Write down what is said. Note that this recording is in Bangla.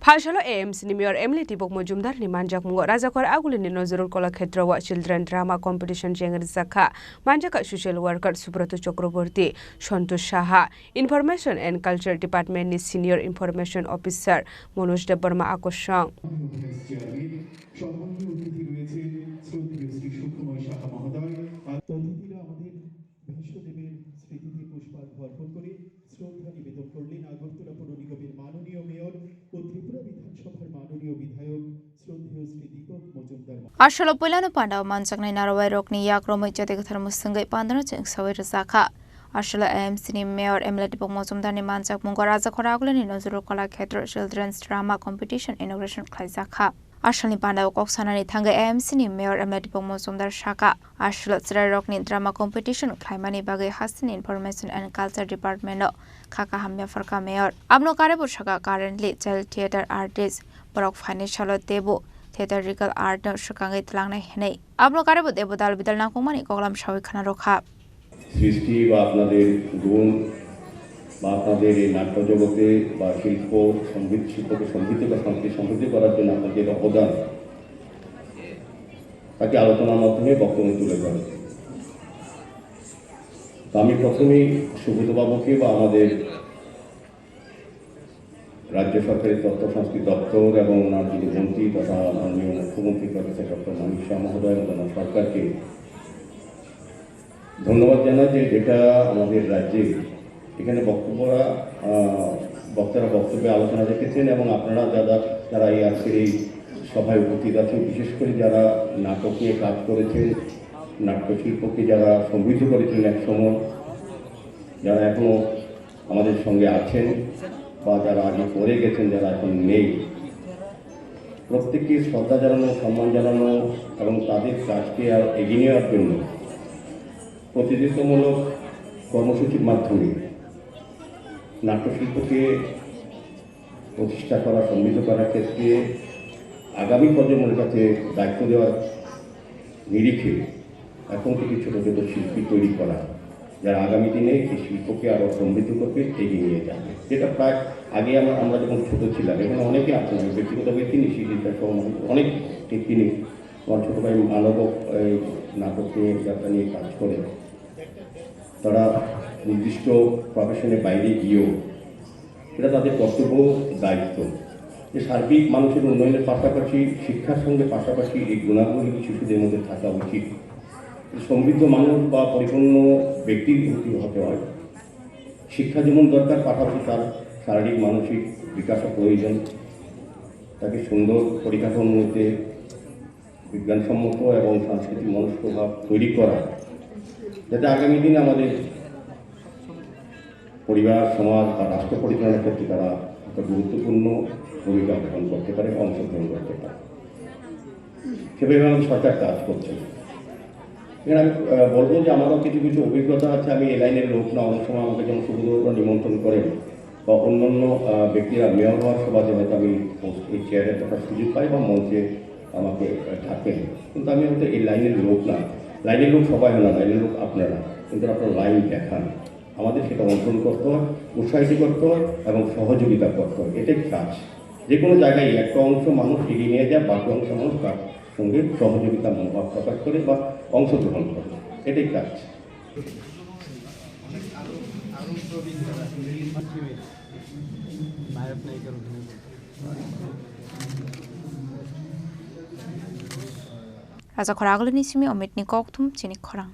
Hashalo AMC ni Mayor Emily Tibok Mojumdar ni manjak mungo Rajakor Aguli ni Nozurul Kolakshetra wa Children Drama Competition jengri zakha manjak social worker Subrato Chakraborty Santosh Saha Information and Culture Department ni Senior Information Officer Manoj Debarma Akoshang শ্রদ্ধা নিবেদন করলেন আগরতলা পৌর নিগমের মাননীয় মেয়র ও ত্রিপুরা বিধানসভার মাননীয় বিধায়ক শ্রদ্ধেয় Shri Dipak Majumdar Ashalo Pulano Panda Manchaknai Narawai Rokni Yakromo Jatikthar Musungai Pandana Cheng Sawai Razaka Ashalo AMC ni Mayor Emily Tibok Mojumdar ni manjak mungo Rajakor Aguli ni Nozurul Kolakshetra Children's Drama Competition Inauguration Khlaijaka Ashali Panda Koksana ni Thangai AMC ni Mayor Emily Tibok Mojumdar Shaka Ashalo Tsrai Rokni Drama Competition Khlaimani Bagai Hasin Information and Culture Department Kaka Hamya Farka Mayor Abno Karebo Shaka currently child theater artist Borok Financial Debo Theatrical art Shakangai Tlangnai Henei Abno Karebo Debo Dal Bidal Nakumani Kolam Shawi Khana Rokha সৃষ্টি বা আপনাদের গুণ বা আপনাদের এই নাট্য জগতে বা শিল্পকে সমৃদ্ধ বা সংস্কৃতি সমৃদ্ধ করার জন্য আপনাদের অবদান তাকে আলোচনার মাধ্যমে বক্তব্য তুলে ধরে তো আমি প্রথমেই সুব্রত বাবুকে বা আমাদের রাজ্য সরকারের তথ্য সংস্কৃতি দপ্তর এবং ওনার যিনি মন্ত্রী তথা মাননীয় মুখ্যমন্ত্রী প্রফেসর ডক্টর মানিক শাহ মহোদয় এবং ওনার সরকারকে ধন্যবাদ জানাই যে যেটা আমাদের রাজ্যে এখানে বক্তারা বক্তব্যে আলোচনা রেখেছেন এবং আপনারা যারা এই আজকের এই সভায় উপস্থিত আছেন বিশেষ করে যারা নাটক নিয়ে কাজ করেছেন নাট্যশিল্পকে যারা সমৃদ্ধ করেছেন এক সময় যারা এখনও আমাদের সঙ্গে আছেন বা যারা আগে করে গেছেন যারা এখন নেই প্রত্যেককে শ্রদ্ধা জানানো সম্মান জানানো এবং তাদের কাজকে আর এগিয়ে নেওয়ার জন্য প্রতিযোগিতামূলক কর্মসূচির মাধ্যমে নাট্যশিল্পকে প্রতিষ্ঠা করা সমৃদ্ধ করার ক্ষেত্রে আগামী প্রজন্মের কাছে দায়িত্ব দেওয়ার নিরিখে এখন থেকে ছোটো ছোটো শিল্পী তৈরি করা যারা আগামী দিনে এই শিল্পকে আরও সমৃদ্ধ করবে এগিয়ে নিয়ে যাবে যেটা প্রায় আগে আমরা যখন ছোটো ছিলাম এখানে অনেকে আছেন আমি ব্যক্তিগতভাবে চিনি শিল্পীটা সহ অনেক চিনি আমার ছোটো ভাই মানব এই নাটক নিয়ে যাত্রা নিয়ে কাজ করে তারা নির্দিষ্ট প্রফেশনের বাইরে গিয়েও এটা তাদের কর্তব্য দায়িত্ব যে সার্বিক মানুষের উন্নয়নের পাশাপাশি শিক্ষার সঙ্গে পাশাপাশি এই গুণাবলী শিশুদের মধ্যে থাকা উচিত সমৃদ্ধ মানুষ বা পরিপূর্ণ ব্যক্তির হতে হয় শিক্ষা যেমন দরকার পাশাপাশি তার শারীরিক মানসিক বিকাশও প্রয়োজন তাকে সুন্দর পরিকাঠামোর মধ্যে বিজ্ঞানসম্মত এবং সাংস্কৃতিক মনস্প্রভাব তৈরি করা যাতে আগামী দিনে আমাদের পরিবার সমাজ বা রাষ্ট্র পরিচালনার ক্ষেত্রে তারা একটা গুরুত্বপূর্ণ ভূমিকা গ্রহণ করতে পারে অংশগ্রহণ করতে পারে সেভাবে আমাদের সরকার কাজ করছে এখানে আমি বলবো যে আমারও কিছু কিছু অভিজ্ঞতা আছে আমি এই লাইনের লোক না অনেক সময় আমাকে যেমন সুবিধা নিমন্ত্রণ করেন বা অন্যান্য ব্যক্তিরা মেয়র হওয়ার সভাতে হয়তো আমি এই চেয়ারে থাকার সুযোগ পাই বা মঞ্চে আমাকে থাকেন কিন্তু আমি হয়তো এই লাইনের লোক না লাইনের লোক সবাই হয় না লাইনের লোক আপনারা কিন্তু আপনারা লাইন দেখান আমাদের সেটা অংশগ্রহণ করতে হয় উৎসাহিত করতে হয় এবং সহযোগিতা করতে হয় এটাই কাজ যে কোনো জায়গায় একটা অংশ মানুষ এগিয়ে নিয়ে যায় বাকি অংশ মানুষ তার সঙ্গে সহযোগিতা মনোভাব প্রকাশ করে বা অংশগ্রহণ করে এটাই কাজ Rajakor Aguli ni Simi Omit ni Koktum Chinik Khorang